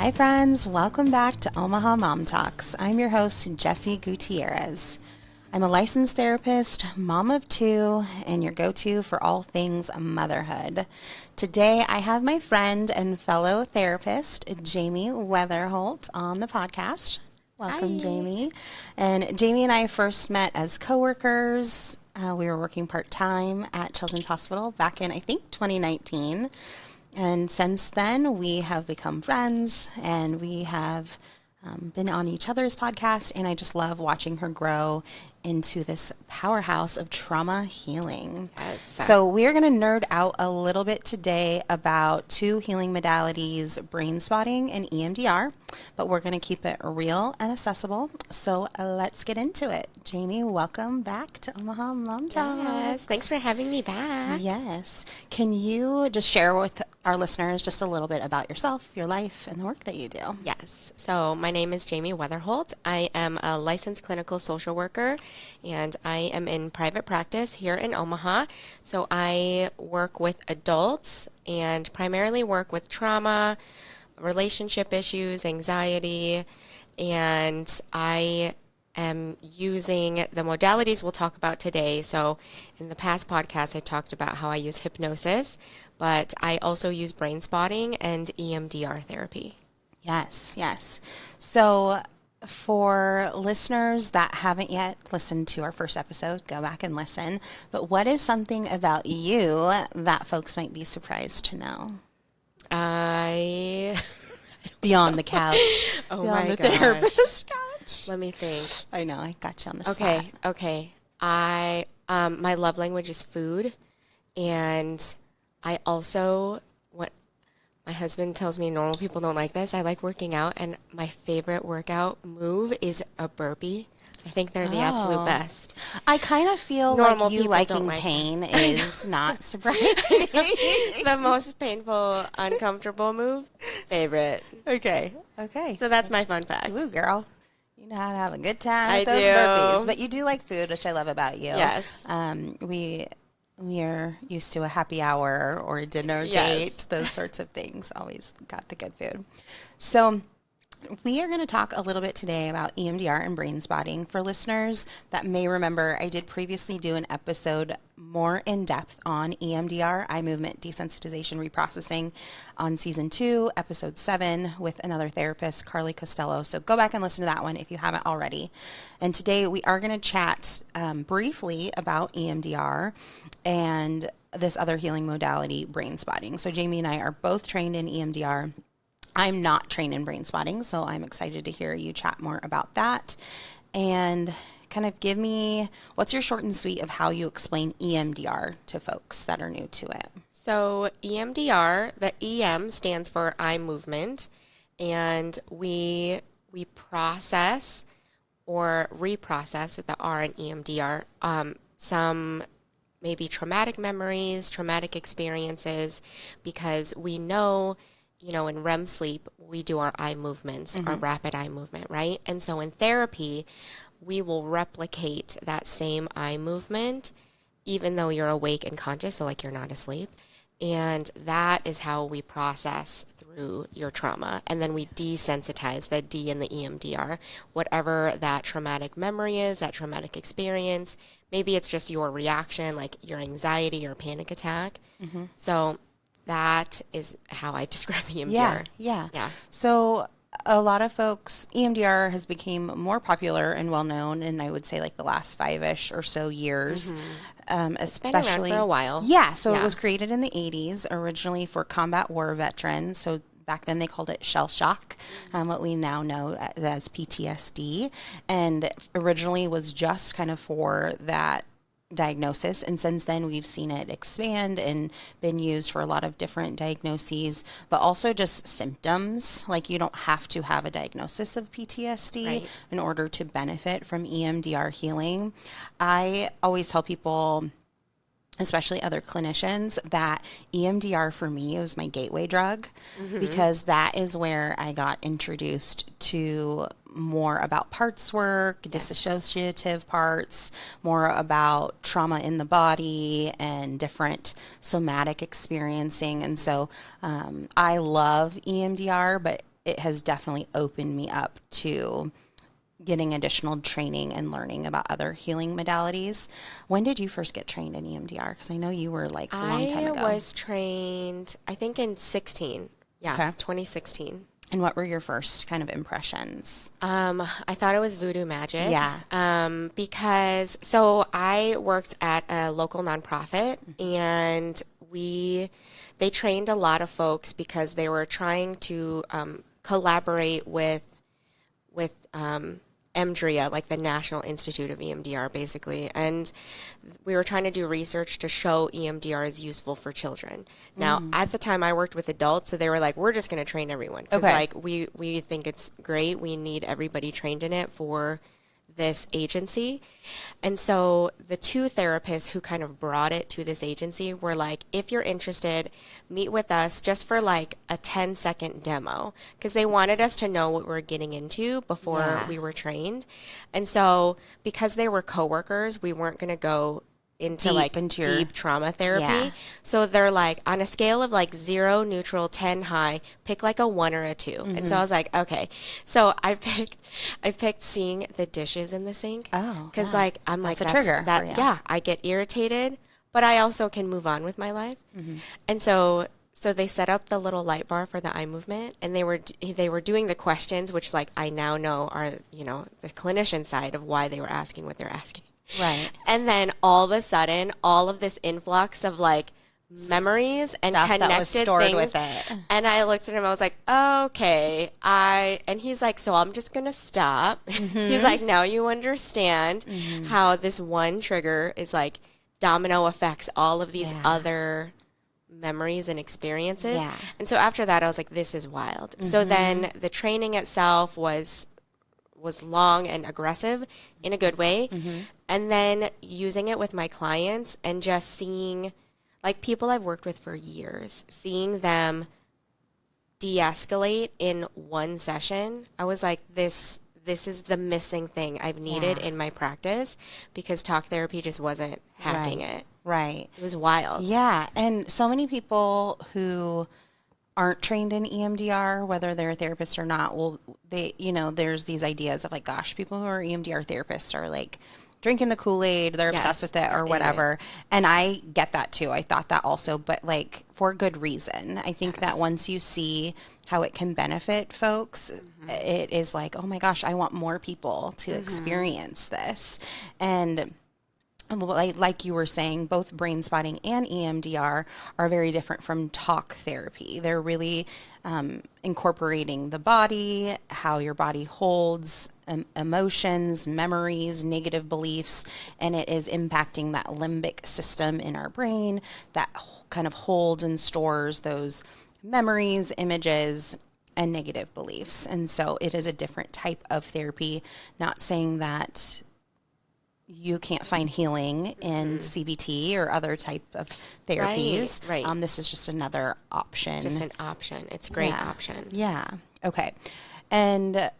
Hi friends, welcome back to Omaha Mom Talks. I'm your host, Jessie Gutierrez. I'm a licensed therapist, mom of two, and your go-to for all things motherhood. Today, I have my friend and fellow therapist, Jaime Weatherholdt, on the podcast. Welcome, Hi. Jaime. And Jaime and I first met as coworkers. We were working part-time at Children's Hospital back in, I think, 2019. And since then, we have become friends, and we have been on each other's podcast, and I just love watching her grow into this powerhouse of trauma healing. Yes. So we are going to nerd out a little bit today about two healing modalities, Brainspotting and EMDR, but we're going to keep it real and accessible. So let's get into it. Jaime, welcome back to Omaha Mom Talks. Yes, thanks for having me back. Yes. Can you just share with our listeners just a little bit about yourself, your life, and the work that you do? Yes. So my name is Jaime Weatherholdt. I am a licensed clinical social worker, and I am in private practice here in Omaha. So I work with adults and primarily work with trauma, relationship issues, anxiety, and I am using the modalities we'll talk about today. So in the past podcast, I talked about how I use hypnosis, but I also use Brainspotting and EMDR therapy. Yes, yes. So for listeners that haven't yet listened to our first episode, go back and listen. But what is something about you that folks might be surprised to know? Beyond the couch. Oh beyond my the gosh. therapist couch. Let me think. I know, I got you on the spot. Okay. I my love language is food, and I also what my husband tells me normal people don't like this. I like working out, and my favorite workout move is a burpee. I think they're the absolute best. I kind of feel Normal like you people liking don't like pain is not surprising. The most painful, uncomfortable move, favorite. Okay. So that's my fun fact. Ooh, girl. You know how to have a good time I with those do. burpees. But you do like food, which I love about you. Yes. We are used to a happy hour or a dinner Yes. date, those sorts of things. Always got the good food. So we are going to talk a little bit today about EMDR and Brainspotting. For listeners that may remember, I did previously do an episode more in depth on EMDR, eye movement desensitization reprocessing, on season 2, episode 7, with another therapist, Carly Costello. So go back and listen to that one if you haven't already. And today we are going to chat briefly about EMDR and this other healing modality, Brainspotting. So Jaime and I are both trained in EMDR. I'm not trained in Brainspotting, so I'm excited to hear you chat more about that. And kind of give me, what's your short and sweet of how you explain EMDR to folks that are new to it? So EMDR, the EM stands for eye movement, and we process or reprocess with the R in EMDR some maybe traumatic memories, traumatic experiences, because we know, in REM sleep, we do our eye movements, our rapid eye movement, right? And so in therapy, we will replicate that same eye movement, even though you're awake and conscious, so like you're not asleep. And that is how we process through your trauma. And then we desensitize the D in the EMDR, whatever that traumatic memory is, that traumatic experience. Maybe it's just your reaction, like your anxiety or panic attack. So that is how I describe EMDR. Yeah. So a lot of folks, EMDR has become more popular and well-known in, I would say, like the last 5-ish or so years. It's been around for a while. Yeah, so it was created in the 80s, originally for combat war veterans. So back then they called it shell shock, what we now know as PTSD. And originally was just kind of for that diagnosis, and since then we've seen it expand and been used for a lot of different diagnoses, but also just symptoms. Like, you don't have to have a diagnosis of PTSD in order to benefit from EMDR healing. I always tell people, especially other clinicians, that EMDR for me was my gateway drug, because that is where I got introduced to more about parts work, dissociative parts, more about trauma in the body and different somatic experiencing. And so I love EMDR, but it has definitely opened me up to getting additional training and learning about other healing modalities. When did you first get trained in EMDR? Because I know you were like a long time ago. I was trained, I think in 16. Yeah, Okay. 2016. And what were your first kind of impressions? I thought it was voodoo magic. Yeah. Because so I worked at a local nonprofit, and they trained a lot of folks because they were trying to collaborate with EMDRIA, like the National Institute of EMDR, basically. And we were trying to do research to show EMDR is useful for children. Now, at the time, I worked with adults, so they were like, we're just going to train everyone. Because, like, we think it's great. We need everybody trained in it for this agency. And so the two therapists who kind of brought it to this agency were like, if you're interested, meet with us just for like a 10-second demo, because they wanted us to know what we're getting into before we were trained. And so because they were coworkers, we weren't going to go into deep trauma therapy. Yeah. So they're like, on a scale of like 0, neutral, 10, high, pick like a 1 or a 2. And so I was like, okay. So I picked seeing the dishes in the sink. Oh, because like I'm that's like a trigger for you. Yeah, I get irritated, but I also can move on with my life. And so they set up the little light bar for the eye movement, and they were doing the questions, which like I now know are, you know, the clinician side of why they were asking what they're asking. Right. And then all of a sudden, all of this influx of like memories and Stuff connected that was stored things. with it. And I looked at him, I was like, okay, and he's like, so I'm just going to stop. He's like, now you understand how this one trigger is like domino affects all of these other memories and experiences. Yeah. And so after that, I was like, this is wild. So then the training itself was long and aggressive in a good way. And then using it with my clients and just seeing like people I've worked with for years, seeing them de-escalate in one session, I was like, this is the missing thing I've needed in my practice, because talk therapy just wasn't hacking it. Right. It was wild. Yeah. And so many people who aren't trained in EMDR, whether they're a therapist or not, there's these ideas of like, gosh, people who are EMDR therapists are like drinking the Kool-Aid, they're obsessed with it or whatever. And I get that too. I thought that also, but like for good reason. I think that once you see how it can benefit folks, it is like, oh my gosh, I want more people to experience this. And like you were saying, both brain spotting and EMDR are very different from talk therapy. They're really incorporating the body, how your body holds emotions, memories, negative beliefs, and it is impacting that limbic system in our brain that kind of holds and stores those memories, images, and negative beliefs. And so it is a different type of therapy, not saying that you can't find healing in CBT or other type of therapies. Right. This is just another option. Just an option. It's a great option. Yeah. Okay. And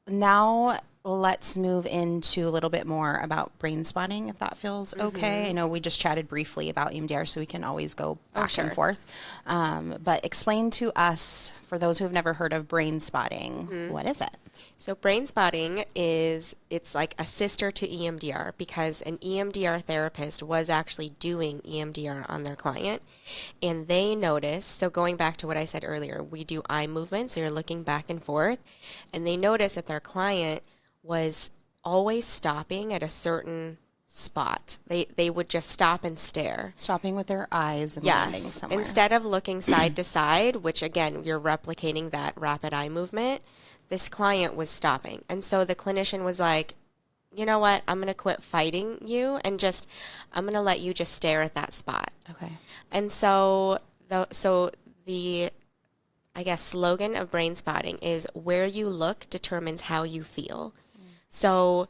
now let's move into a little bit more about brain spotting, if that feels okay. I know we just chatted briefly about EMDR, so we can always go back and forth. But explain to us, for those who have never heard of brain spotting, what is it? So brain spotting it's like a sister to EMDR, because an EMDR therapist was actually doing EMDR on their client, and they noticed, so going back to what I said earlier, we do eye movement, so you're looking back and forth, and they noticed that their client was always stopping at a certain spot. They would just stop and stare. Stopping with their eyes and landing somewhere. Instead of looking side to side, which again, you're replicating that rapid eye movement, this client was stopping. And so the clinician was like, you know what, I'm going to quit fighting you and I'm going to let you just stare at that spot. Okay. And so the I guess slogan of brain spotting is, where you look determines how you feel. So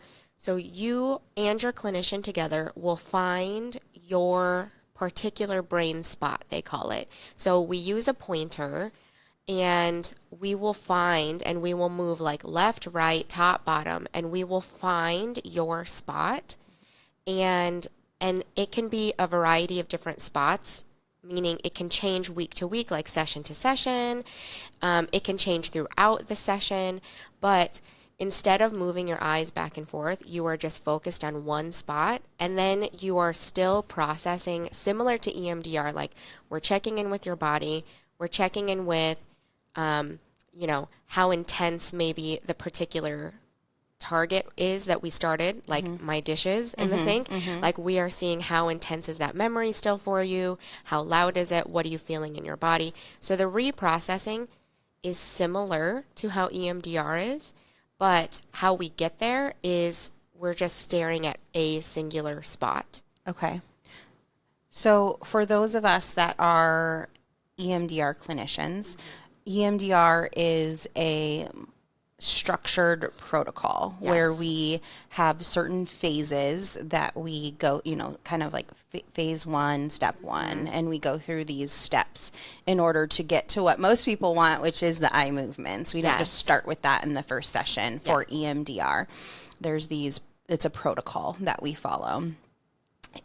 you and your clinician together will find your particular brain spot, they call it. So we use a pointer, and we will find, and we will move like left, right, top, bottom, and we will find your spot. And it can be a variety of different spots. meaning it can change week to week, like session to session. It can change throughout the session, but instead of moving your eyes back and forth, you are just focused on one spot, and then you are still processing, similar to EMDR, like we're checking in with your body, we're checking in with, how intense maybe the particular target is that we started, like my dishes in the sink. Like we are seeing how intense is that memory still for you, how loud is it, what are you feeling in your body. So the reprocessing is similar to how EMDR is, but how we get there is we're just staring at a singular spot. Okay. So for those of us that are EMDR clinicians, EMDR is a structured protocol where we have certain phases that we go, kind of like phase 1, step 1, and we go through these steps in order to get to what most people want, which is the eye movements. We don't just start with that in the first session for EMDR. It's a protocol that we follow.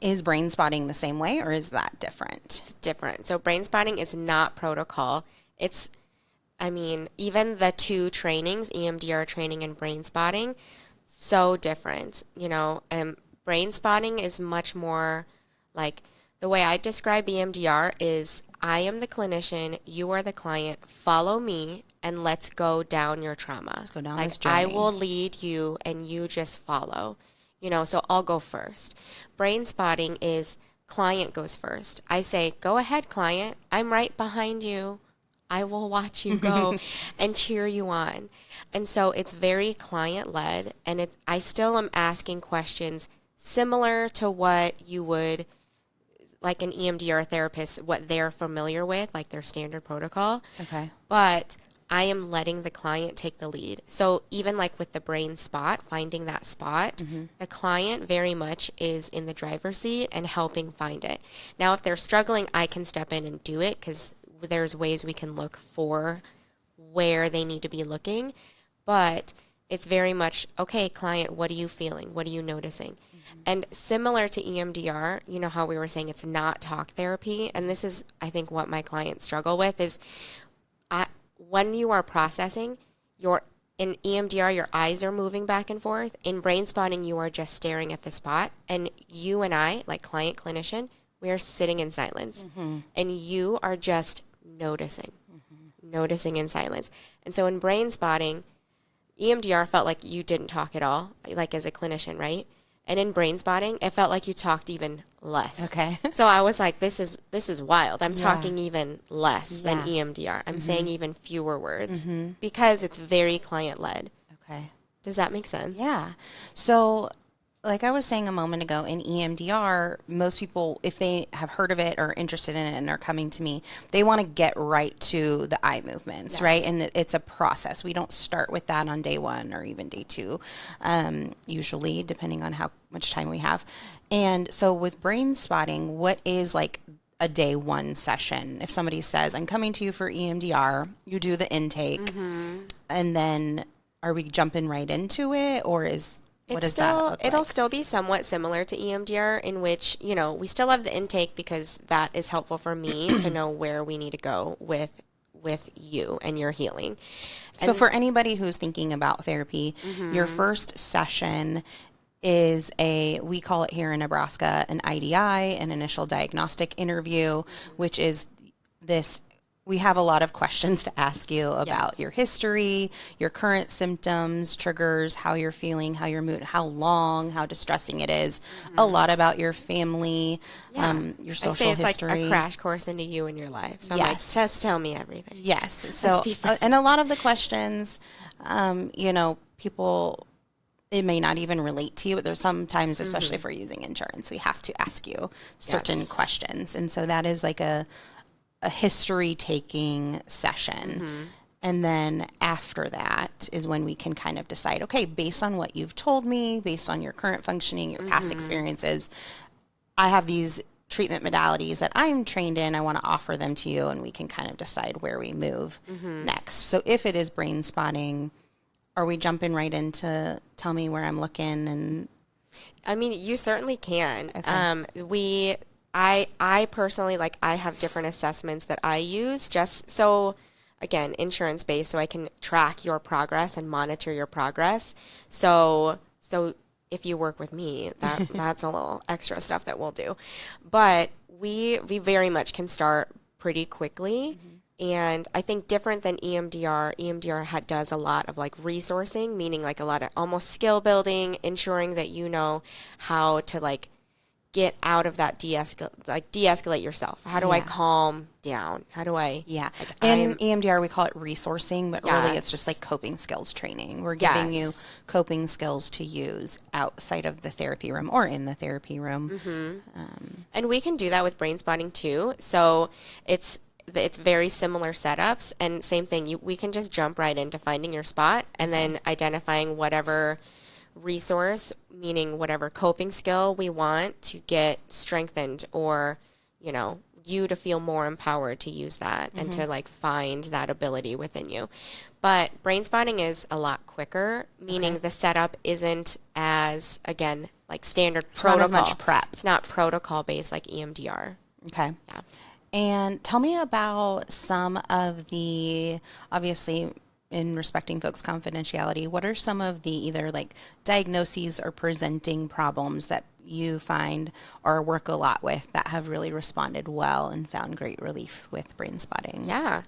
Is brain spotting the same way, or is that different? It's different. So brain spotting is not protocol. Even the two trainings, EMDR training and brain spotting, so different. Brain spotting is much more like, the way I describe EMDR is, I am the clinician, you are the client, follow me, and let's go down your trauma. Let's go down this journey. I will lead you, and you just follow. So I'll go first. Brain spotting is, client goes first. I say, go ahead, client. I'm right behind you. I will watch you go and cheer you on. And so it's very client-led, and I still am asking questions similar to what you would, like an EMDR therapist, what they're familiar with, like their standard protocol. Okay. But I am letting the client take the lead. So even like with the brain spot, finding that spot, the client very much is in the driver's seat and helping find it. Now, if they're struggling, I can step in and do it, because there's ways we can look for where they need to be looking. But it's very much, okay, client, what are you feeling? What are you noticing? And similar to EMDR, how we were saying it's not talk therapy. And this is, I think, what my clients struggle with is, when you are processing, in EMDR, your eyes are moving back and forth. In brain spotting, you are just staring at the spot. And you and I, like client, clinician, we are sitting in silence. And you are just noticing in silence. And so in brain spotting, EMDR felt like you didn't talk at all, like as a clinician, right? And in brain spotting, it felt like you talked even less. Okay. So I was like, this is wild. I'm talking even less than EMDR. I'm saying even fewer words because it's very client-led. Okay. Does that make sense? Yeah. So like I was saying a moment ago, in EMDR, most people, if they have heard of it or interested in it and are coming to me, they want to get right to the eye movements, right? And it's a process. We don't start with that on day 1 or even day 2, usually, depending on how much time we have. And so with brain spotting, what is like a day 1 session? If somebody says, I'm coming to you for EMDR, you do the intake, and then are we jumping right into it, or what does that look like? It'll still be somewhat similar to EMDR, in which, we still have the intake, because that is helpful for me to know where we need to go with you and your healing. So for anybody who's thinking about therapy, your first session is we call it here in Nebraska, an IDI, an initial diagnostic interview, which is this. We have a lot of questions to ask you about your history, your current symptoms, triggers, how you're feeling, how your mood, how long, how distressing it is, a lot about your family, your social history. It's like a crash course into you and your life. So I'm like, just tell me everything. Yes. So, and a lot of the questions, people, it may not even relate to you, but there's sometimes, especially if we're using insurance, we have to ask you certain questions. And so that is like a history-taking session. And then after that is when we can kind of decide, okay, based on what you've told me, based on your current functioning, your past experiences, I have these treatment modalities that I'm trained in. I want to offer them to you, and we can kind of decide where we move next. So if it is brain spotting, are we jumping right into tell me where I'm looking? And I mean, you certainly can. I personally, like, I have different assessments that I use just so, again, insurance based, so I can track your progress and monitor your progress. So if you work with me, that's a little extra stuff that we'll do. But we very much can start pretty quickly. And I think different than EMDR does a lot of like resourcing, meaning like a lot of almost skill building, ensuring that you know how to like get out of that de-escalate yourself. How do I calm down? How do I? Yeah. In EMDR, we call it resourcing, but really it's just like coping skills training. We're giving you coping skills to use outside of the therapy room or in the therapy room. And we can do that with Brainspotting too. So it's very similar setups, and same thing. We can just jump right into finding your spot and then identifying whatever resource, meaning whatever coping skill we want to get strengthened, or, you know, you to feel more empowered to use that and to like find that ability within you. But Brainspotting is a lot quicker, meaning the setup isn't as, again, like standard protocol. Not as much prep. It's not protocol based like EMDR. Okay. Yeah. And tell me about some of the, obviously, in respecting folks' confidentiality, what are some of the either like diagnoses or presenting problems that you find or work a lot with that have really responded well and found great relief with Brainspotting? Yeah.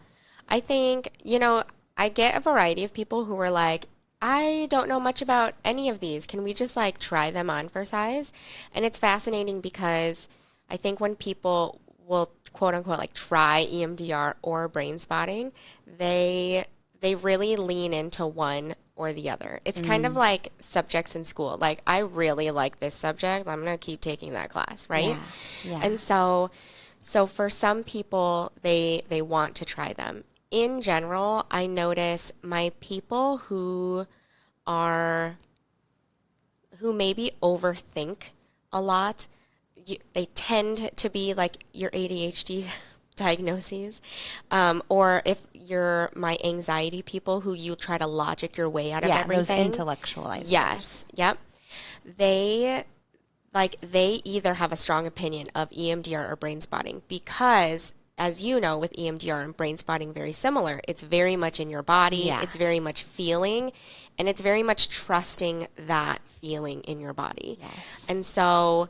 I think, you know, I get a variety of people who are like, I don't know much about any of these. Can we just like try them on for size? And it's fascinating because I think when people will quote unquote like try EMDR or Brainspotting, they really lean into one or the other. It's kind of like subjects in school. Like, I really like this subject. I'm going to keep taking that class, right? Yeah. And so for some people, they want to try them. In general, I notice my people who maybe overthink a lot, they tend to be like your ADHD diagnoses, or if you're my anxiety people who you try to logic your way out of everything. Yeah, those intellectualizers. Yes, yep. They either have a strong opinion of EMDR or Brainspotting because, as you know, with EMDR and Brainspotting, very similar. It's very much in your body. Yeah. It's very much feeling, and it's very much trusting that feeling in your body. Yes. And so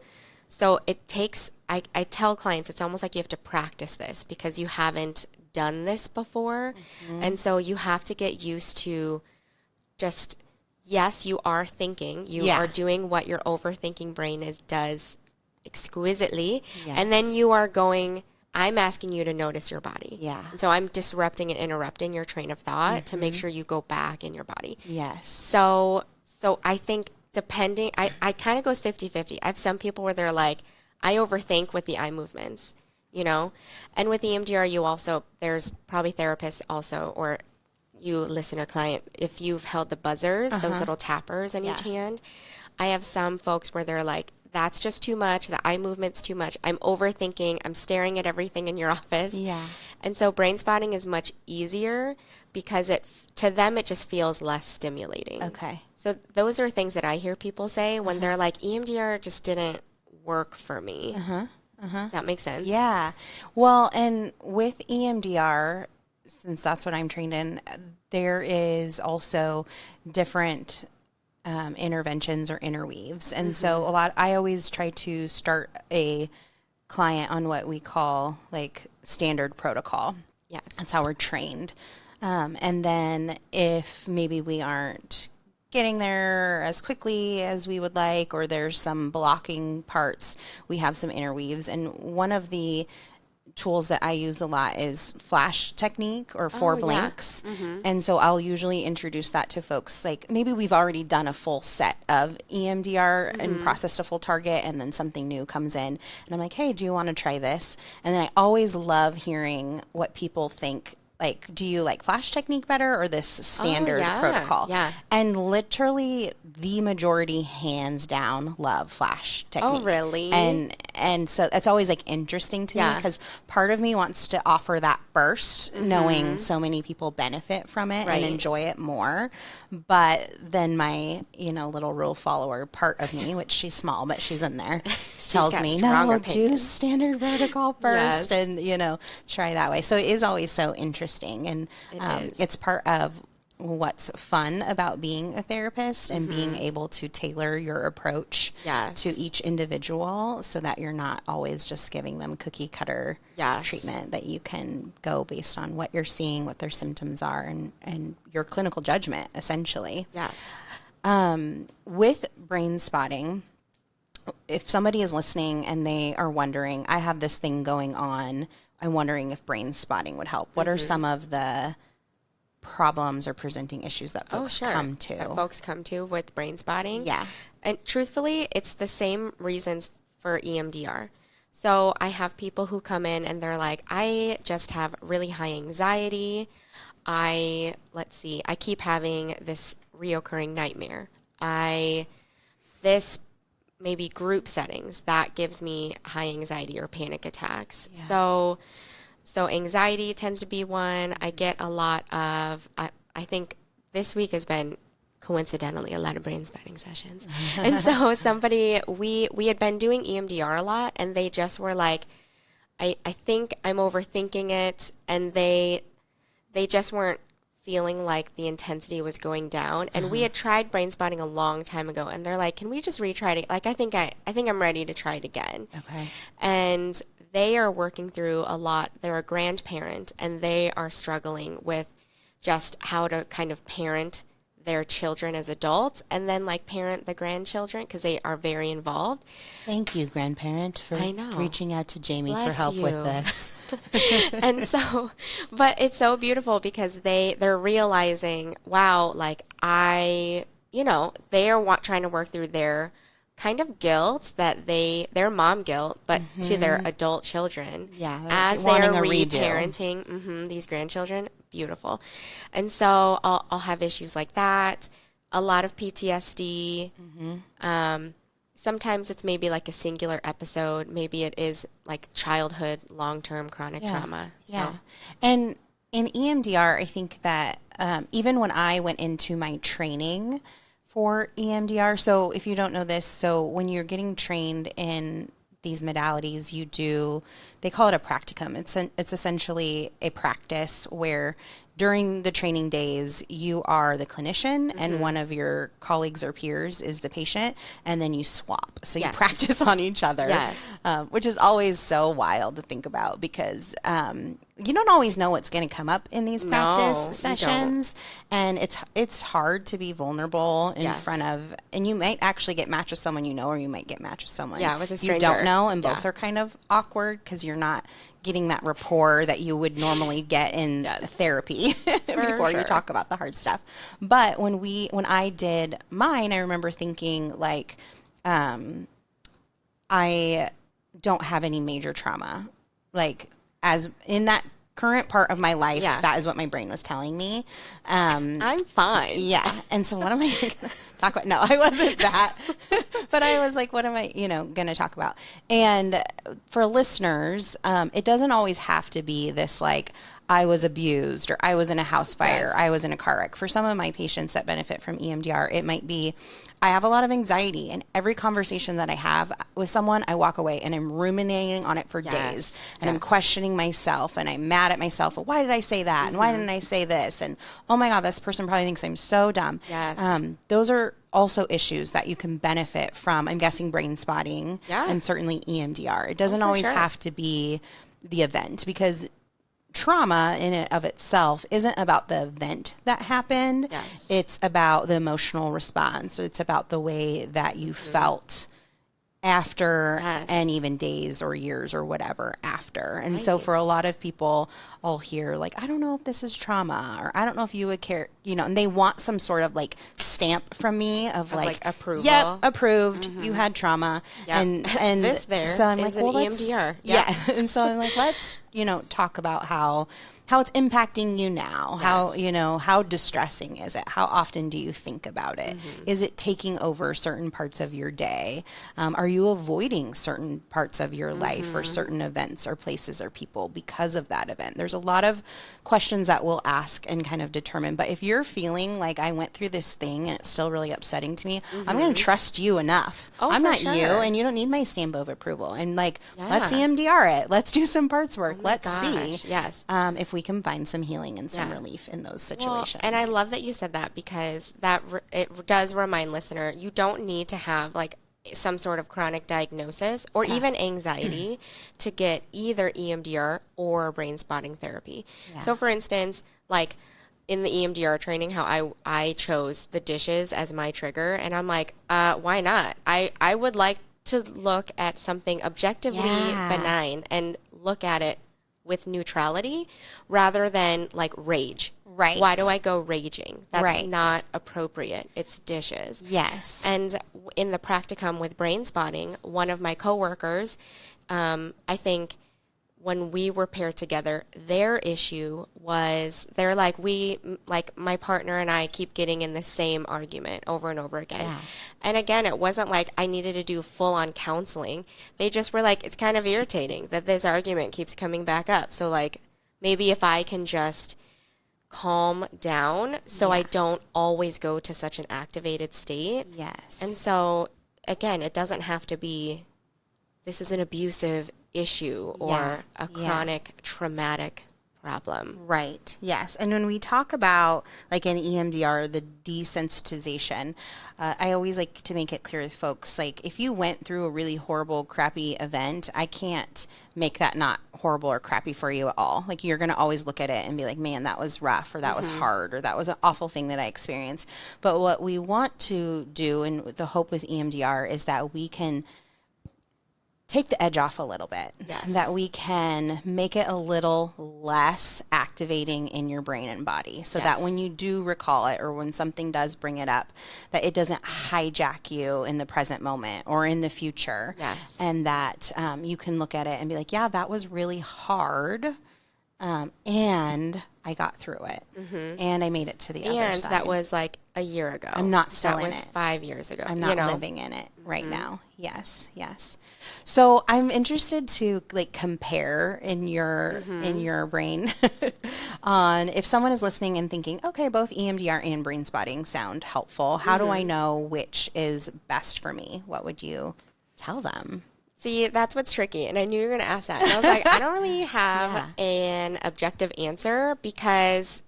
it takes, I tell clients, it's almost like you have to practice this because you haven't done this before. And so you have to get used to just, yes, you are thinking, you are doing what your overthinking brain does exquisitely. Yes. And then I'm asking you to notice your body. Yeah. And so I'm disrupting and interrupting your train of thought to make sure you go back in your body. Yes. So I think depending, I kind of goes 50-50. I have some people where they're like, I overthink with the eye movements, you know? And with EMDR, there's probably therapists also, or you listener client, if you've held the buzzers, those little tappers in each hand. I have some folks where they're like, that's just too much. The eye movement's too much. I'm overthinking. I'm staring at everything in your office. Yeah. And so Brainspotting is much easier because to them it just feels less stimulating. Okay. So those are things that I hear people say when they're like, EMDR just didn't work for me. Does that make sense? Yeah. Well, and with EMDR, since that's what I'm trained in, there is also different interventions or interweaves. And so I always try to start a client on what we call like standard protocol. Yes. That's how we're trained. And then if maybe we aren't getting there as quickly as we would like, or there's some blocking parts, we have some interweaves. And one of the tools that I use a lot is flash technique or four blinks. And so I'll usually introduce that to folks. Like maybe we've already done a full set of EMDR and processed a full target, and then something new comes in and I'm like, hey, do you want to try this? And then I always love hearing what people think. Like, do you like flash technique better or this standard protocol? Yeah. And literally the majority, hands down, love flash technique. Oh, really? And And so that's always like interesting to me because part of me wants to offer that first, knowing so many people benefit from it and enjoy it more. But then my, little rule follower part of me, which she's small, but she's in there, tells me, no, do standard protocol first and, try that way. So it is always so interesting. And it's part of what's fun about being a therapist and being able to tailor your approach to each individual so that you're not always just giving them cookie cutter treatment, that you can go based on what you're seeing, what their symptoms are, and your clinical judgment, essentially. Yes. With brain spotting, if somebody is listening and they are wondering, I have this thing going on, I'm wondering if brain spotting would help. What are some of the problems or presenting issues that folks come to? That folks come to with brain spotting? Yeah. And truthfully, it's the same reasons for EMDR. So I have people who come in and they're like, I just have really high anxiety. I keep having this reoccurring nightmare. This maybe group settings, that gives me high anxiety or panic attacks. Yeah. So anxiety tends to be one. I get a lot of, I think this week has been coincidentally a lot of brain spotting sessions. And so we had been doing EMDR a lot and they just were like, I think I'm overthinking it. And they just weren't feeling like the intensity was going down. And we had tried brain spotting a long time ago and they're like, can we just retry it? Like, I think I'm ready to try it again. Okay. And they are working through a lot. They're a grandparent and they are struggling with just how to kind of parent their children as adults and then like parent the grandchildren because they are very involved. Thank you, grandparent, for reaching out to Jaime for help with this. And so, but it's so beautiful because they're realizing, wow, like they are trying to work through their kind of guilt that their mom guilt, but to their adult children as they are reparenting these grandchildren. Beautiful. And so I'll have issues like that, a lot of PTSD. Sometimes it's maybe like a singular episode. Maybe it is like childhood, long-term chronic trauma. Yeah. So. And in EMDR, I think that even when I went into my training for EMDR. So if you don't know this, so when you're getting trained in these modalities, they call it a practicum. It's essentially a practice where during the training days, you are the clinician and one of your colleagues or peers is the patient, and then you swap. So you practice on each other, which is always so wild to think about because you don't always know what's going to come up in these practice sessions. And it's hard to be vulnerable in front of, and you might actually get matched with someone or you might get matched with someone with a stranger you don't know, and both are kind of awkward because you're not getting that rapport that you would normally get in therapy before you talk about the hard stuff. But when I did mine, I remember thinking like, I don't have any major trauma. Like as in that current part of my life, that is what my brain was telling me. I'm fine. Yeah. And so what am I going to talk about? No, I wasn't that. But I was like, what am I, going to talk about? And for listeners, it doesn't always have to be this like, I was abused or I was in a house fire, I was in a car wreck. For some of my patients that benefit from EMDR, it might be, I have a lot of anxiety, and every conversation that I have with someone, I walk away and I'm ruminating on it for days, and I'm questioning myself, and I'm mad at myself. Well, why did I say that? And why didn't I say this? And oh my God, this person probably thinks I'm so dumb. Those are also issues that you can benefit from, I'm guessing, brain spotting and certainly EMDR. It doesn't always have to be the event, because trauma in and of itself isn't about the event that happened. It's about the emotional response. It's about the way that you felt after, and even days or years or whatever after. And so for a lot of people, I'll hear like, I don't know if this is trauma, or I don't know if you would care, and they want some sort of like stamp from me of like approval. Yep, approved. You had trauma. And this there so I'm is like, well, an EMDR. Yeah. And so I'm like, let's, talk about how how it's impacting you now. How, how distressing is it? How often do you think about it? Is it taking over certain parts of your day? Are you avoiding certain parts of your life or certain events or places or people because of that event? There's a lot of questions that we'll ask and kind of determine. But if you're feeling like I went through this thing and it's still really upsetting to me, I'm going to trust you enough. I'm not you, and you don't need my stamp of approval. And let's EMDR it. Let's do some parts work. Let's see if we can find some healing and some relief in those situations. Well, and I love that you said that, because it does remind listener, you don't need to have some sort of chronic diagnosis or even anxiety to get either EMDR or brain spotting therapy. So for instance, in the EMDR training, how I chose the dishes as my trigger, and I'm like, why not? I would like to look at something objectively benign and look at it with neutrality rather than rage. Right. Why do I go raging? That's not appropriate. It's dishes. Yes. And in the practicum with brain spotting, one of my coworkers, I think when we were paired together, their issue was they're my partner and I keep getting in the same argument over and over again. Yeah. And again, it wasn't like I needed to do full on counseling. They just were it's kind of irritating that this argument keeps coming back up. So maybe if I can just calm down so I don't always go to such an activated state. Yes. And so again, it doesn't have to be this is an abusive issue or a chronic traumatic problem. Right. Yes. And when we talk about in EMDR, the desensitization, I always like to make it clear to folks, if you went through a really horrible, crappy event, I can't make that not horrible or crappy for you at all. You're going to always look at it and be like, man, that was rough, or that was hard, or that was an awful thing that I experienced. But what we want to do, and the hope with EMDR, is that we can take the edge off a little bit. Yes. That we can make it a little less activating in your brain and body, so that when you do recall it, or when something does bring it up, that it doesn't hijack you in the present moment or in the future. Yes. And that you can look at it and be like, yeah, that was really hard, and I got through it, and I made it to the other side. And that was a year ago. I'm not still in it. That was 5 years ago. I'm not living in it right now. Yes, yes. So I'm interested to compare in your brain on if someone is listening and thinking, okay, both EMDR and brain spotting sound helpful. How do I know which is best for me? What would you tell them? See, that's what's tricky. And I knew you were going to ask that. And I was like, I don't really have an objective answer, because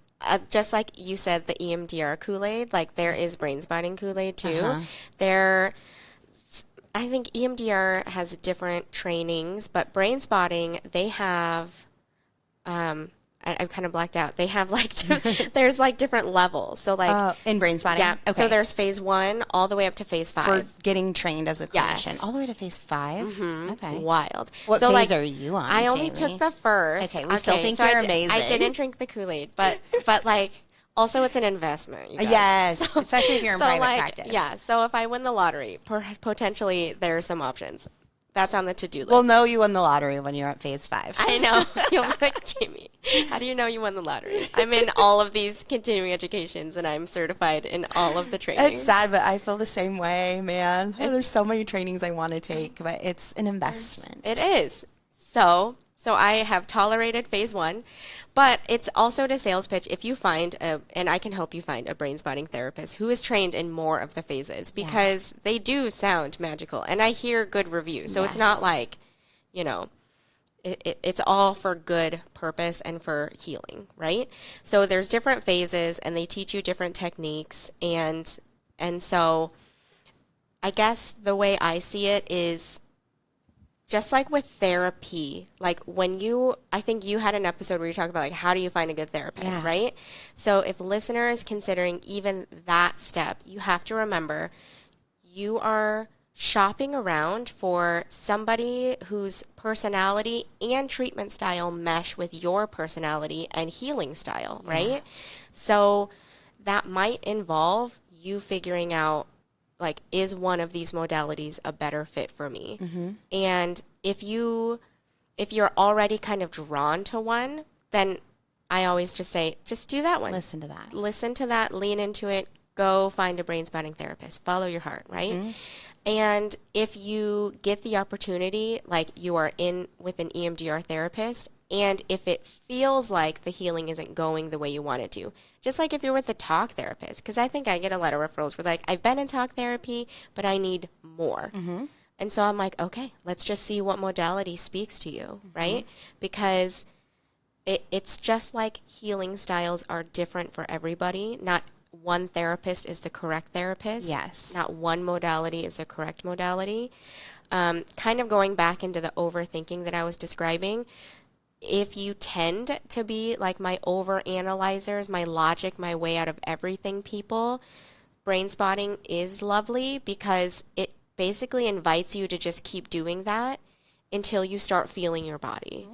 just like you said, the EMDR Kool-Aid, there is brain spotting Kool-Aid too. I think EMDR has different trainings, but brain spotting, they have, I've kind of blacked out. They have there's different levels. So in brain spotting? Yeah. Okay. So there's phase 1 all the way up to phase 5. For getting trained as a clinician. Yes. All the way to phase 5? Okay. Wild. What phase are you on, I only Jaime? took the first. Okay, we still think you're amazing. I didn't drink the Kool-Aid, but also it's an investment, you guys. Yes, so, especially if you're in private practice. Yeah, so if I win the lottery, potentially there are some options. That's on the to-do list. We'll know you won the lottery when you're at phase 5. I know. You'll be like, Jaime, how do you know you won the lottery? I'm in all of these continuing educations, and I'm certified in all of the trainings. It's sad, but I feel the same way, man. There's so many trainings I want to take, but it's an investment. It is. So I have tolerated phase 1, but it's also a sales pitch if you find, and I can help you find a brain spotting therapist who is trained in more of the phases, because they do sound magical, and I hear good reviews. So it's not it's all for good purpose and for healing, right? So there's different phases, and they teach you different techniques, and so I guess the way I see it is, just like with therapy, I think you had an episode where you talked about how do you find a good therapist, right? So if listener is considering even that step, you have to remember you are shopping around for somebody whose personality and treatment style mesh with your personality and healing style, right? So that might involve you figuring out, is one of these modalities a better fit for me? And if you're already kind of drawn to one, then I always just say, just do that one. Listen to that. Listen to that, lean into it, go find a brain spotting therapist, follow your heart, right? Mm-hmm. And if you get the opportunity, like you are in with an EMDR therapist, and if it feels like the healing isn't going the way you want it to, just like if you're with a talk therapist, because I think I get a lot of referrals where like, I've been in talk therapy, but I need more. Mm-hmm. And so I'm like, okay, let's just see what modality speaks to you, mm-hmm. right? Because it's just like healing styles are different for everybody. Not one therapist is the correct therapist. Yes. Not one modality is the correct modality. Kind of going back into the overthinking that I was describing, if you tend to be like my over-analyzers, my logic, my way out of everything people, brain spotting is lovely because it basically invites you to just keep doing that until you start feeling your body.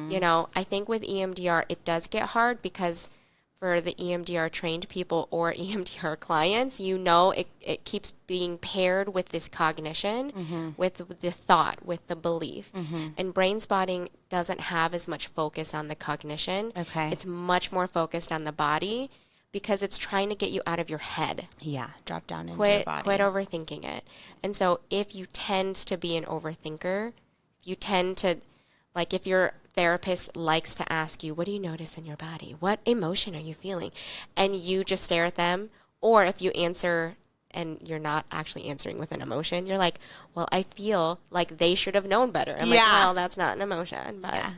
You know, I think with EMDR, it does get hard because for the EMDR trained people or EMDR clients, you know, it keeps being paired with this cognition, mm-hmm. with the thought, with the belief. Mm-hmm. And brain spotting doesn't have as much focus on the cognition. Okay. It's much more focused on the body because it's trying to get you out of your head. Yeah, drop down into your body. Quit overthinking it. And so if you tend to be an overthinker, you tend to, like if your therapist likes to ask you, what do you notice in your body? What emotion are you feeling? And you just stare at them. Or if you answer and you're not actually answering with an emotion, you're like, well, I feel like they should have known better. I'm like, well, that's not an emotion. But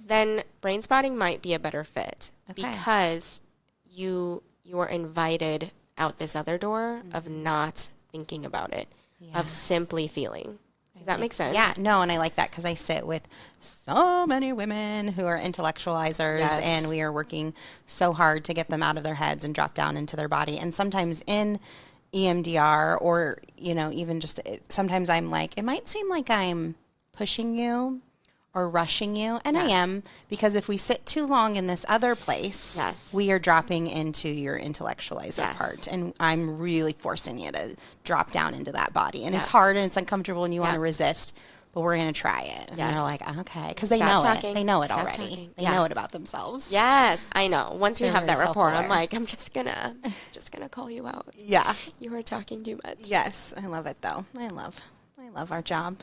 then brain spotting might be a better fit because you are invited out this other door of not thinking about it, of simply feeling. Does that make sense? Yeah, no, and I like that because I sit with so many women who are intellectualizers, and we are working so hard to get them out of their heads and drop down into their body. And sometimes in EMDR or, you know, even just sometimes I'm like, it might seem like I'm pushing you or rushing you, and I am, because if we sit too long in this other place, we are dropping into your intellectualizer part, and I'm really forcing you to drop down into that body, and it's hard and it's uncomfortable and you want to resist, but we're going to try it. And they're like, okay, because they know it. They know it already. They know it about themselves. Yes, I know. Once we have that rapport, I'm like, I'm just gonna call you out. Yeah, you are talking too much. Yes, I love it though. I love our job.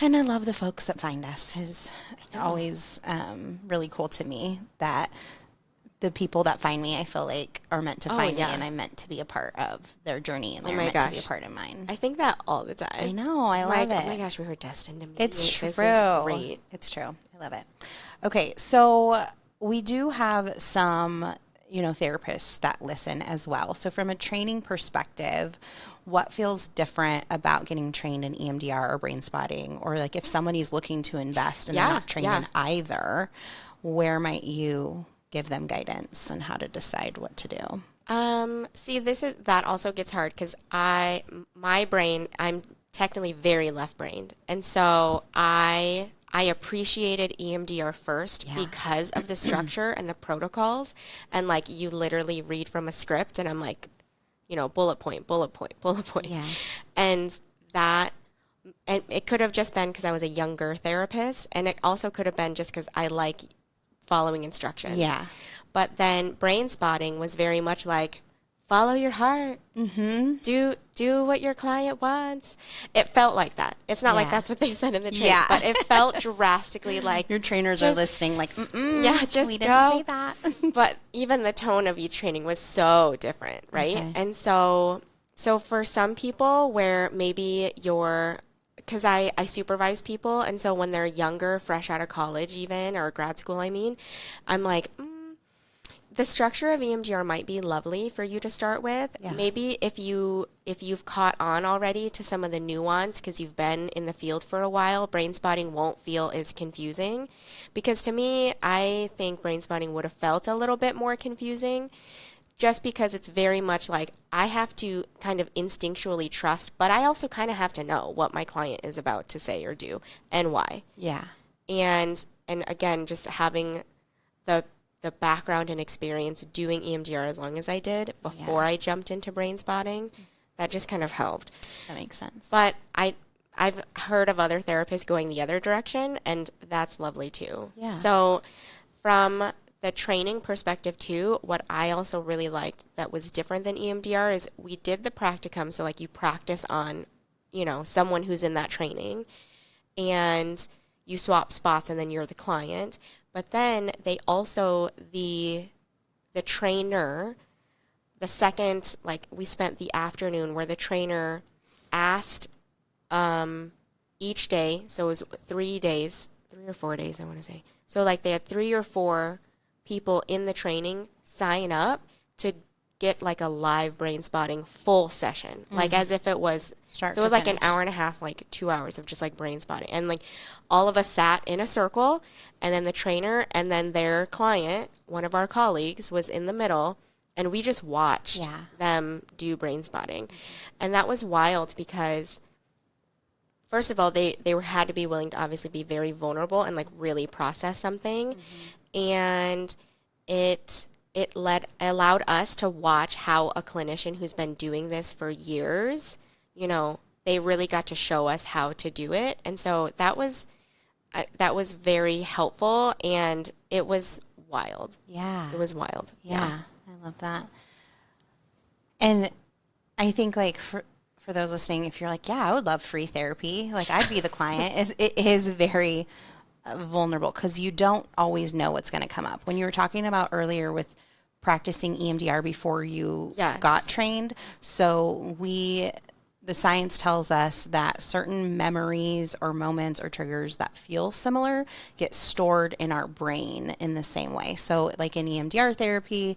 And I love the folks that find us. Is always really cool to me that the people that find me, I feel like, are meant to find me, and I'm meant to be a part of their journey, and they're meant to be a part of mine. I think that all the time. I know. I love it. Oh my gosh, we were destined to meet. It's true. This is great. It's true. I love it. Okay, so we do have some, therapists that listen as well. So from a training perspective, what feels different about getting trained in EMDR or brain spotting? Or like if somebody's looking to invest and they're not trained in either, where might you give them guidance on how to decide what to do? That also gets hard because my brain, I'm technically very left-brained. And so I appreciated EMDR first because of the structure and the protocols. And like you literally read from a script and I'm like, bullet point, bullet point, bullet point. Yeah. And it could have just been because I was a younger therapist. And it also could have been just because I like following instructions. Yeah. But then brain spotting was very much like, follow your heart. Mm-hmm. Do what your client wants. It felt like that. It's not like that's what they said in the training, but it felt drastically like your trainers are listening. Like, just we didn't say that. But even the tone of each training was so different, right? Okay. And so for some people, where maybe because I supervise people, and so when they're younger, fresh out of college, even or grad school, I'm like. The structure of EMDR might be lovely for you to start with. Yeah. Maybe if you've caught on already to some of the nuance because you've been in the field for a while, brain spotting won't feel as confusing. Because to me, I think brain spotting would have felt a little bit more confusing just because it's very much like I have to kind of instinctually trust, but I also kind of have to know what my client is about to say or do and why. Yeah. And again, just having the background and experience doing EMDR as long as I did before I jumped into brain spotting, that just kind of helped. That makes sense. But I've heard of other therapists going the other direction, and that's lovely too. Yeah. So from the training perspective too, what I also really liked that was different than EMDR is we did the practicum. So like you practice on, someone who's in that training, and you swap spots and then you're the client. But then they also, the trainer, the second, like we spent the afternoon where the trainer asked each day, so it was 3 or 4 days, I want to say. So like they had 3 or 4 people in the training sign up to get like a live brain spotting full session, like as if it was, so it was like an hour and a half, like 2 hours of just like brain spotting. And like all of us sat in a circle, and then the trainer and then their client, one of our colleagues, was in the middle, and we just watched them do brain spotting. And that was wild because first of all, they had to be willing to obviously be very vulnerable and like really process something. And it allowed us to watch how a clinician who's been doing this for years, they really got to show us how to do it. And so that was very helpful, and it was wild. Yeah. It was wild. Yeah. I love that. And I think like for those listening, if you're like, yeah, I would love free therapy, like I'd be the client, it is very vulnerable because you don't always know what's going to come up. When you were talking about earlier with practicing EMDR before you got trained, so the science tells us that certain memories or moments or triggers that feel similar get stored in our brain in the same way. So like in EMDR therapy,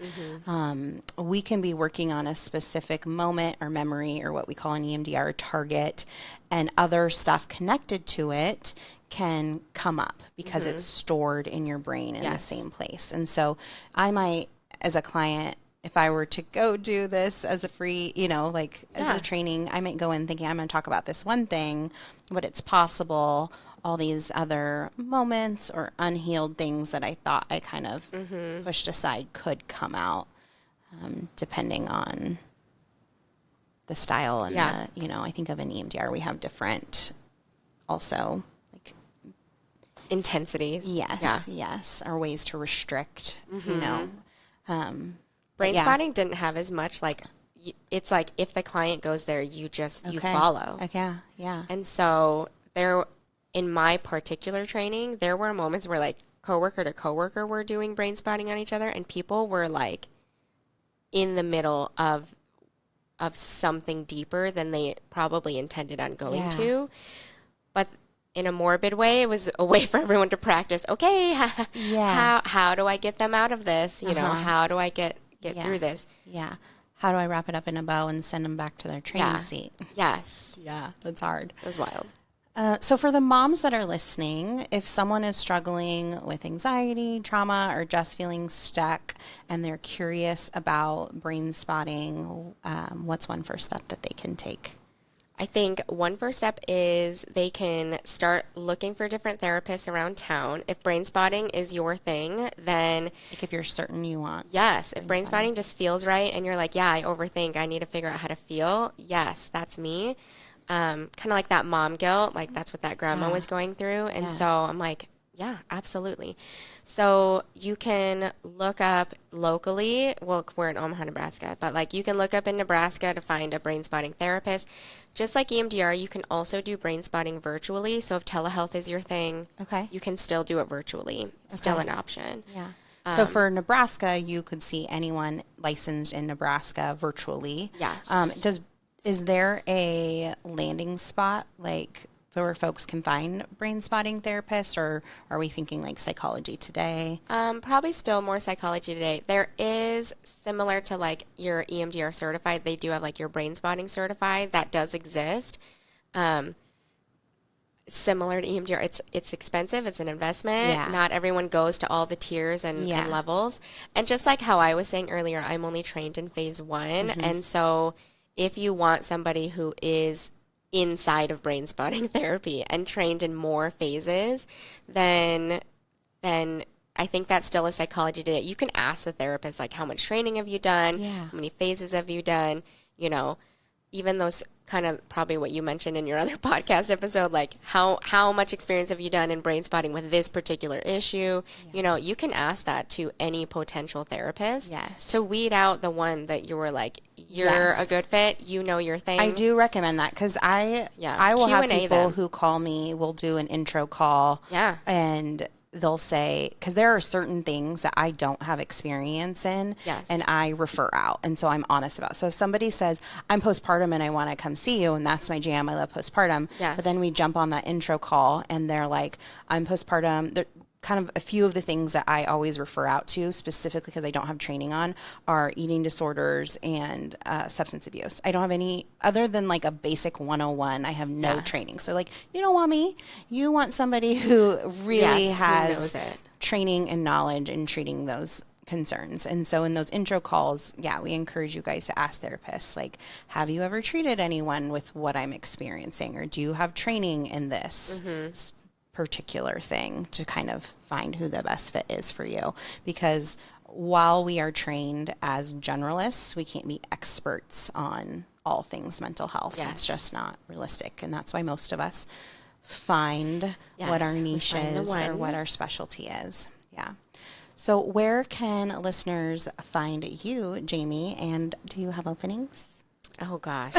we can be working on a specific moment or memory or what we call an EMDR target, and other stuff connected to it can come up because it's stored in your brain in the same place. And so I might, as a client, if I were to go do this as a free, as a training, I might go in thinking I'm going to talk about this one thing, but it's possible all these other moments or unhealed things that I thought I kind of pushed aside could come out, depending on the style and I think of an EMDR, we have different also like intensities. Yes, or ways to restrict, Brain spotting didn't have as much, like, it's like if the client goes there, you follow. Yeah. And so in my particular training, there were moments where like coworker to coworker were doing brain spotting on each other, and people were like in the middle of something deeper than they probably intended on going to. But in a morbid way, it was a way for everyone to practice, okay, how do I get them out of this? How do I get through this? Yeah. How do I wrap it up in a bow and send them back to their training seat? Yes. Yeah, that's hard. It was wild. So for the moms that are listening, if someone is struggling with anxiety, trauma, or just feeling stuck and they're curious about brain spotting, what's one first step that they can take? I think one first step is they can start looking for different therapists around town. If brain spotting is your thing, then... Like if you're certain you want... Yes, if brain spotting just feels right and you're like, yeah, I overthink, I need to figure out how to feel. Yes, that's me. Kind of like that mom guilt, like that's what that grandma was going through. And so I'm like, yeah, absolutely. So you can look up locally. Well, we're in Omaha, Nebraska, but like you can look up in Nebraska to find a brain spotting therapist. Just like EMDR, you can also do brain spotting virtually. So if telehealth is your thing, you can still do it virtually. Still an option. Yeah. So for Nebraska, you could see anyone licensed in Nebraska virtually. Yes. Is there a landing spot like where folks can find brain spotting therapists, or are we thinking like Psychology Today? Probably still more Psychology Today. There is, similar to like your EMDR certified, they do have like your brain spotting certified. That does exist. Similar to EMDR, it's expensive. It's an investment. Yeah. Not everyone goes to all the tiers and levels. And just like how I was saying earlier, I'm only trained in phase 1. And so if you want somebody who is inside of brain spotting therapy and trained in more phases, then I think that's still a Psychology Today. You can ask the therapist, like, how much training have you done? Yeah. How many phases have you done? Even those kind of probably what you mentioned in your other podcast episode, like how much experience have you done in brain spotting with this particular issue? Yeah. You know, you can ask that to any potential therapist. Yes. To weed out the one that you were like, you're yes. a good fit, you know your thing. I do recommend that because I will have people who call me, will do an intro call. Yeah. And they'll say, because there are certain things that I don't have experience in, yes. and I refer out. And so I'm honest about it. So if somebody says, I'm postpartum and I want to come see you, and that's my jam, I love postpartum. Yes. But then we jump on that intro call and they're like, I'm postpartum. They're kind of a few of the things that I always refer out to, specifically because I don't have training on, are eating disorders and substance abuse. I don't have any, other than like a basic 101, I have no training. So like, you don't want me. You want somebody who really has training and knowledge in treating those concerns. And so in those intro calls, we encourage you guys to ask therapists, like, have you ever treated anyone with what I'm experiencing? Or do you have training in this particular thing, to kind of find who the best fit is for you? Because while we are trained as generalists, we can't be experts on all things mental health. Yes. It's just not realistic. And that's why most of us find what our niche is or what our specialty is. Yeah. So where can listeners find you, Jaime? And do you have openings? Oh, gosh.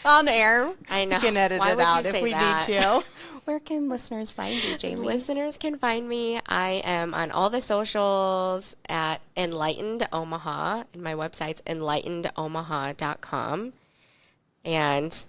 On air. I know. We can edit Why it would out you if say we that? need to. Where can listeners find you, Jaime? Listeners can find me. I am on all the socials at Enlightened Omaha, and my website's enlightenedomaha.com. And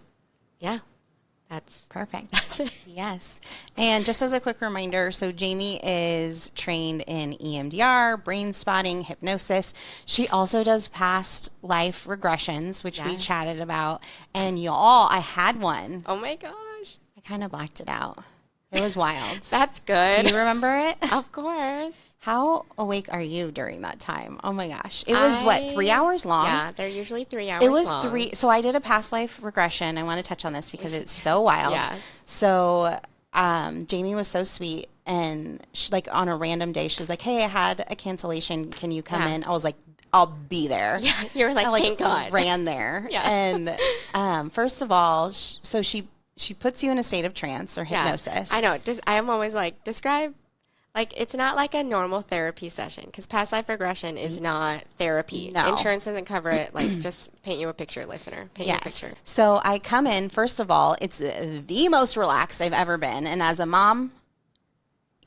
that's perfect. That's it. Yes. And just as a quick reminder, so Jaime is trained in EMDR, brain spotting, hypnosis. She also does past life regressions, which we chatted about. And y'all, I had one. Oh my gosh. I kind of blacked it out. It was wild. That's good. Do you remember it? Of course. How awake are you during that time? Oh my gosh. It was 3 hours long? Yeah, they're usually 3 hours long. It was long. 3. So I did a past life regression. I want to touch on this because it's so wild. Yeah. So Jaime was so sweet. And she, like, on a random day, she was like, hey, I had a cancellation. Can you come in? I was like, I'll be there. Yeah, you were like, thank God. Ran there. Yeah. And first of all, so she puts you in a state of trance or hypnosis. I know. I'm always like, describe. Like, it's not like a normal therapy session, because past life regression is not therapy. No. Insurance doesn't cover it. Like, just paint you a picture, listener. Paint you a picture. So I come in, first of all, it's the most relaxed I've ever been. And as a mom,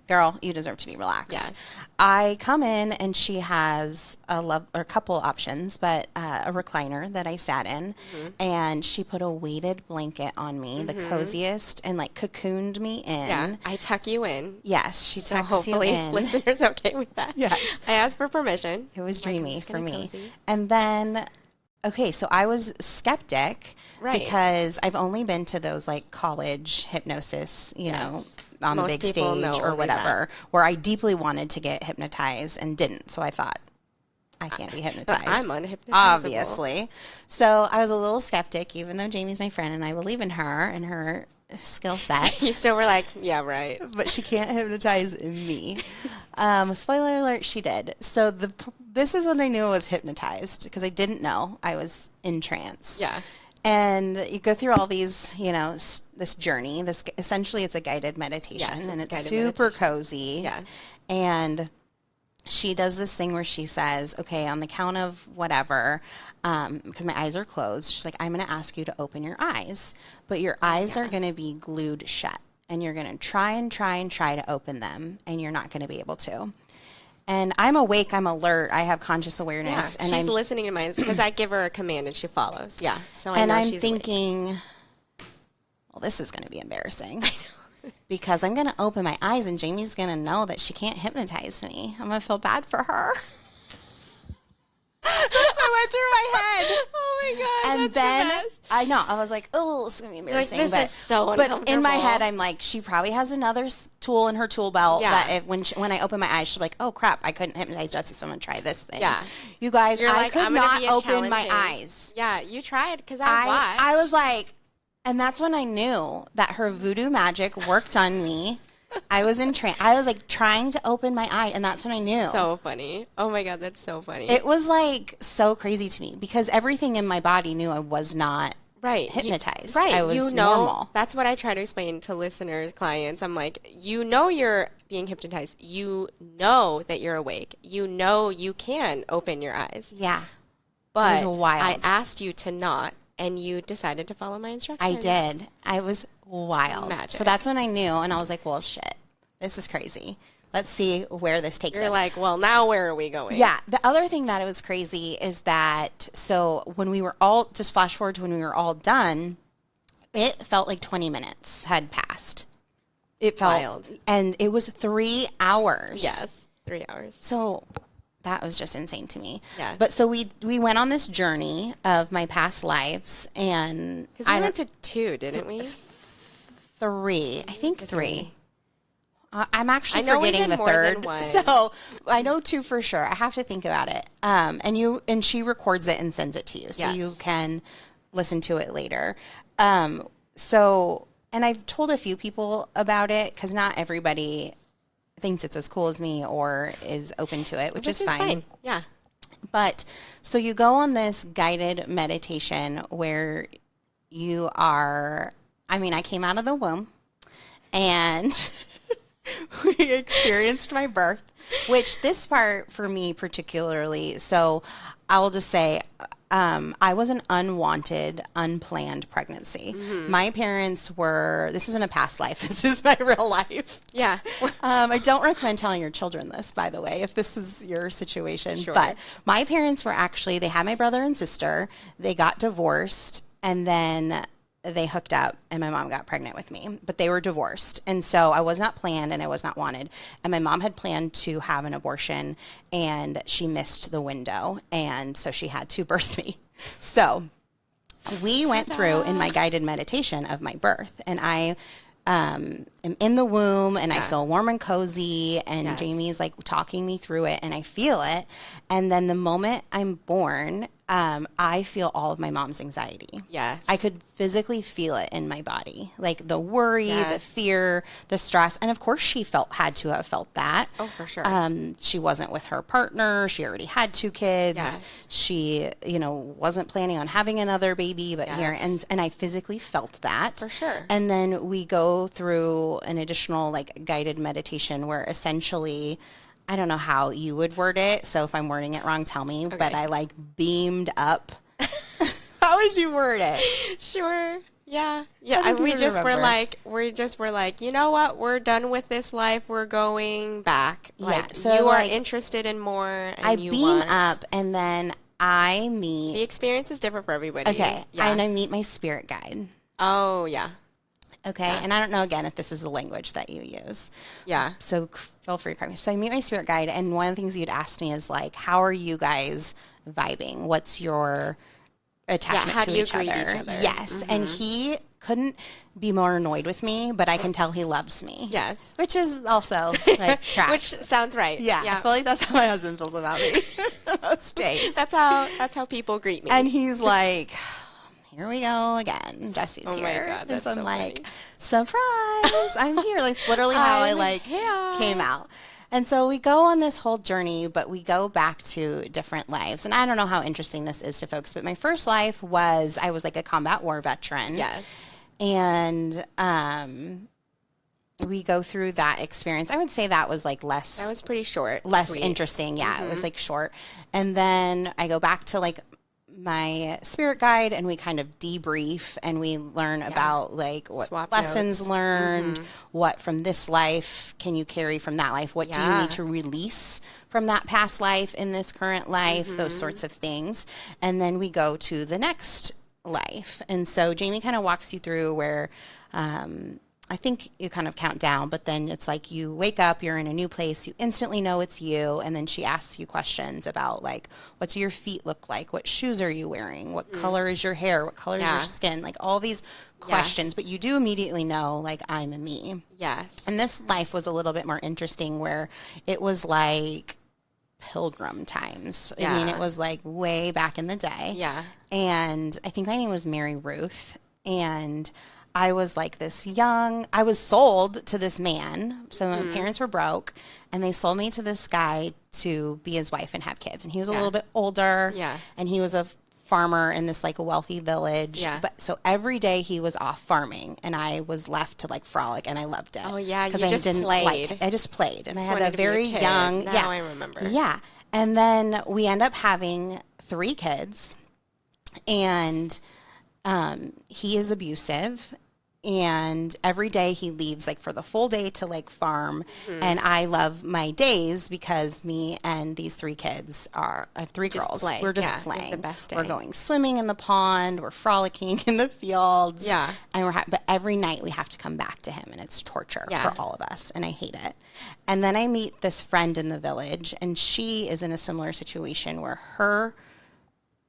girl, you deserve to be relaxed. Yes. I come in and she has a couple options, but a recliner that I sat in, and she put a weighted blanket on me, the coziest, and like cocooned me in. Yeah, I tuck you in. Yes, she so tucks you in. Hopefully listeners okay with that. Yes. I asked for permission. It was dreamy for me. Cozy. And then, okay, so I was skeptic because I've only been to those like college hypnosis, you know, on the big stage or whatever, where I deeply wanted to get hypnotized and didn't. So I thought, I can't be hypnotized. I'm unhypnotizable. Obviously. So I was a little skeptic, even though Jamie's my friend and I believe in her and her skill set. You still were like, yeah, right. But she can't hypnotize me. Spoiler alert, she did. So this is when I knew I was hypnotized, because I didn't know I was in trance. Yeah. And you go through all these, you know, this journey. Essentially, it's a guided meditation, and it's super cozy. Yeah. And she does this thing where she says, okay, on the count of whatever, because my eyes are closed, she's like, I'm going to ask you to open your eyes, but your eyes are going to be glued shut, and you're going to try to open them, and you're not going to be able to. And I'm awake, I'm alert, I have conscious awareness. Yeah, and she's listening to mine, because I give her a command and she follows. Yeah, so I know she's thinking, well, this is going to be embarrassing. I know. Because I'm going to open my eyes and Jamie's going to know that she can't hypnotize me. I'm going to feel bad for her. That's what went through my head. Oh my God. And then I know, I was like, oh, it's going to be embarrassing. Like, this is so uncomfortable. But in my head, I'm like, she probably has another tool in her tool belt that when I open my eyes, she's like, oh crap, I couldn't hypnotize Jessie, so I'm going to try this thing. Yeah. You guys, I could not open my challenging. eyes. Yeah, you tried, because I watched. I was like, and that's when I knew that her voodoo magic worked on me. I was in trance. I was like trying to open my eye, and that's when I knew. So funny. Oh my God, that's so funny. It was like so crazy to me, because everything in my body knew I was not hypnotized. Right. I was you know, normal. That's what I try to explain to listeners, clients. I'm like, you know you're being hypnotized. You know that you're awake. You know you can open your eyes. Yeah. But it was wild. I asked you to not, and you decided to follow my instructions. I did. I was wild. Magic. So that's when I knew, and I was like, well, shit, this is crazy. Let's see where this takes us. You're like, well, now where are we going? Yeah. The other thing that it was crazy is that, so when we were all, just flash forward to when we were all done, it felt like 20 minutes had passed. It felt wild. And it was 3 hours. Yes, 3 hours. So that was just insane to me. Yes. But so we went on this journey of my past lives, and because we went to 2, didn't we? 3. I think 3. I'm actually I know we forgetting did the more third. than one. So I know 2 for sure. I have to think about it. And she records it and sends it to you, so yes. you can listen to it later. And I've told a few people about it because not everybody thinks it's as cool as me or is open to it, which is fine. Yeah. But so you go on this guided meditation where you are, I mean, I came out of the womb and we experienced my birth, which this part for me particularly, so I will just say, I was an unwanted, unplanned pregnancy. Mm-hmm. My parents were, this isn't a past life, this is my real life. Yeah. I don't recommend telling your children this, by the way, if this is your situation. Sure. But my parents were actually, they had my brother and sister, they got divorced, and then they hooked up and my mom got pregnant with me, but they were divorced. And so I was not planned and I was not wanted. And my mom had planned to have an abortion and she missed the window. And so she had to birth me. So we went through in my guided meditation of my birth, and I am in the womb and I feel warm and cozy, and Jamie is like talking me through it and I feel it. And then the moment I'm born, I feel all of my mom's anxiety. Yes. I could physically feel it in my body, like the worry, the fear, the stress. And of course she had to have felt that. Oh, for sure. She wasn't with her partner. She already had 2 kids. Yes. She, wasn't planning on having another baby, but here, and I physically felt that. For sure. And then we go through an additional like guided meditation where essentially, I don't know how you would word it, so if I'm wording it wrong, tell me, but I like beamed up. How would you word it? Sure. Yeah. Yeah. We just were like, you know what? We're done with this life. We're going back. Like, so you are like, interested in more. And I you beam want. up, and then I meet. The experience is different for everybody. Okay. Yeah. And I meet my spirit guide. Oh, yeah. Okay. Yeah. And I don't know, again, if this is the language that you use. Yeah. So feel free to correct me. So I meet my spirit guide, and one of the things you'd asked me is like, how are you guys vibing? What's your attachment how to do you each greet other? each other? Yes. Mm-hmm. And he couldn't be more annoyed with me, but I can tell he loves me. Yes. Which is also like trash. Which sounds right. Yeah. I feel like that's how my husband feels about me most days. That's how people greet me. And he's like, here we go again. Jesse's here. Oh my God, that's so I'm so like, funny. surprise, I'm here. Like literally how I came out. And so we go on this whole journey, but we go back to different lives. And I don't know how interesting this is to folks, but my first life was, I was like a combat war veteran. Yes. And we go through that experience. I would say that was like less. That was pretty short. Less sweet. interesting. Yeah, It was like short. And then I go back to like my spirit guide, and we kind of debrief and we learn about like what Swap lessons notes. learned, what from this life can you carry from that life, what do you need to release from that past life in this current life, those sorts of things. And then we go to the next life. And so Jamie kind of walks you through where I think you kind of count down, but then it's like you wake up, you're in a new place, you instantly know it's you, and then she asks you questions about like, what do your feet look like? What shoes are you wearing? What color is your hair? What color is your skin? Like all these questions, but you do immediately know like I'm a me. Yes. And this life was a little bit more interesting where it was like pilgrim times. I mean, it was like way back in the day. Yeah. And I think my name was Mary Ruth, and I was like I was sold to this man. So my parents were broke, and they sold me to this guy to be his wife and have kids. And he was a little bit older. Yeah. And he was a farmer in this like wealthy village. Yeah. But so every day he was off farming and I was left to like frolic, and I loved it. Oh yeah, you I just didn't played. I just played, and I had wanted a to be a very kid. young. Now I remember. Yeah. And then we end up having 3 kids, and he is abusive. And every day he leaves like for the full day to like farm. And I love my days because me and these 3 kids I have 3 girls. Play. We're just Yeah, playing. the best day. We're going swimming in the pond. We're frolicking in the fields. Yeah. And but every night we have to come back to him, and it's torture for all of us. And I hate it. And then I meet this friend in the village, and she is in a similar situation where her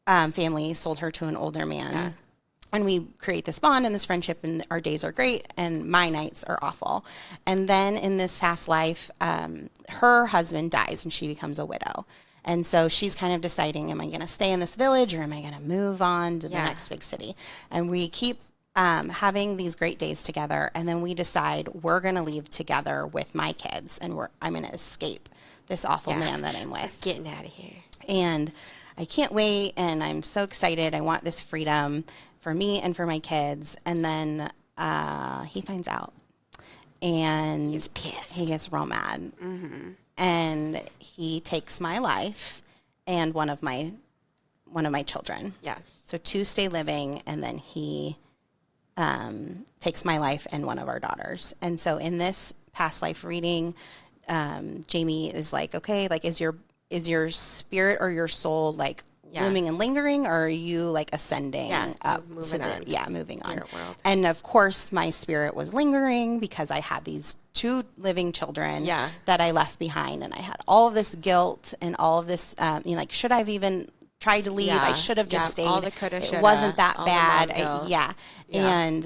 family sold her to an older man. Yeah. And we create this bond and this friendship, and our days are great, and my nights are awful. And then in this past life, her husband dies, and she becomes a widow. And so she's kind of deciding, am I going to stay in this village, or am I going to move on to the next big city? And we keep having these great days together, and then we decide we're going to leave together with my kids, and I'm going to escape this awful man that I'm with. Getting out of here. And I can't wait, and I'm so excited. I want this freedom for me and for my kids. And then he finds out, and He's pissed. he gets real mad. Mm-hmm. And he takes my life and one of my children. Yes. So 2 stay living, and then he takes my life and one of our daughters. And so in this past life reading, Jaime is like, okay, like is your spirit or your soul like looming and lingering, or are you like ascending up moving to the on. moving on? World. And of course my spirit was lingering because I had these 2 living children that I left behind, and I had all of this guilt and all of this like, should I have even tried to leave? I should have just stayed. All the coulda, shoulda, it wasn't that all bad. the mom guilt. And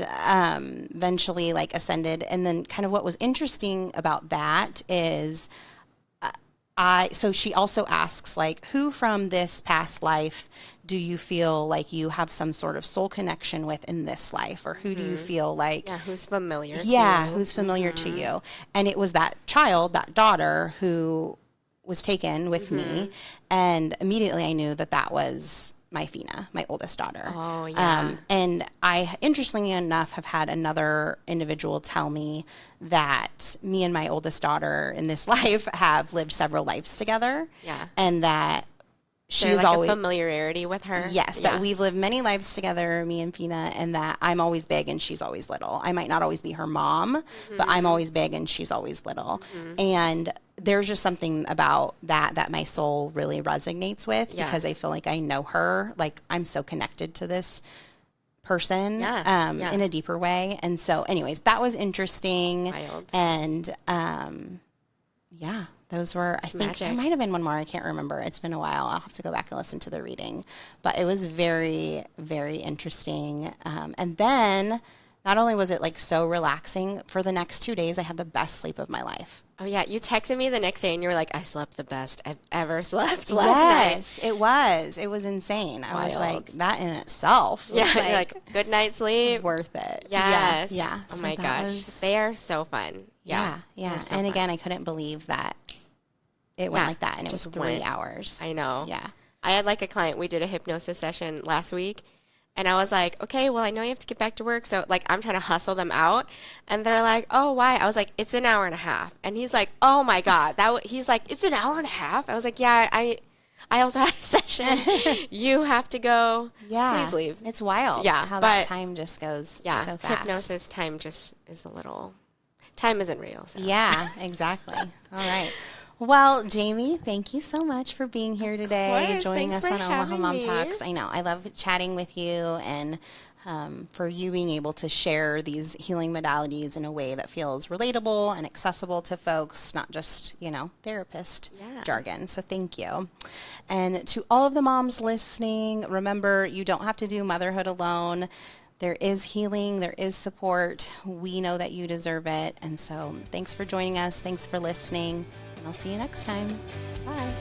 eventually like ascended. And then kind of what was interesting about that is so she also asks, like, who from this past life do you feel like you have some sort of soul connection with in this life? Or who do you feel like... who's familiar to Yeah, you? who's familiar to you? And it was that child, that daughter, who was taken with me. And immediately I knew that was my Fina, my oldest daughter. Oh, yeah. And I, interestingly enough, have had another individual tell me that me and my oldest daughter in this life have lived several lives together. Yeah. And that she's like always a familiarity with her. Yes, that we've lived many lives together, me and Fina, and that I'm always big and she's always little. I might not always be her mom, but I'm always big and she's always little. And there's just something about that my soul really resonates with because I feel like I know her. Like, I'm so connected to this person in a deeper way. And so anyways, that was interesting. Wild. And those were, I think magic. there might have been one more. I can't remember. It's been a while. I'll have to go back and listen to the reading. But it was very, very interesting. And then not only was it like so relaxing, for the next 2 days, I had the best sleep of my life. Oh, yeah. You texted me the next day and you were like, I slept the best I've ever slept last night. Yes, it was. It was insane. I was like, that in itself. Yeah. Was You're like, good night sleep. Worth it. Yes. Yeah. Oh, So my that gosh. was- They are so fun. Yeah. They're so And fun. again, I couldn't believe that it went like that. And it was just 3 went. hours. I know. Yeah. I had like a client, we did a hypnosis session last week. And I was like, okay, well, I know you have to get back to work. So, like, I'm trying to hustle them out. And they're like, oh, why? I was like, it's an hour and a half. And he's like, oh, my God. He's like, it's an hour and a half? I was like, yeah, I also had a session. You have to go. Yeah. Please leave. It's wild. Yeah, How but- that time just goes so fast. Hypnosis time just is a little, time isn't real. So. Yeah, exactly. All right. Well, Jaime, thank you so much for being here today, course. joining Thanks us for on Omaha having Mom me. Talks. I know. I love chatting with you and for you being able to share these healing modalities in a way that feels relatable and accessible to folks, not just, therapist jargon. So thank you. And to all of the moms listening, remember, you don't have to do motherhood alone. There is healing. There is support. We know that you deserve it. And so thanks for joining us. Thanks for listening. And I'll see you next time. Bye.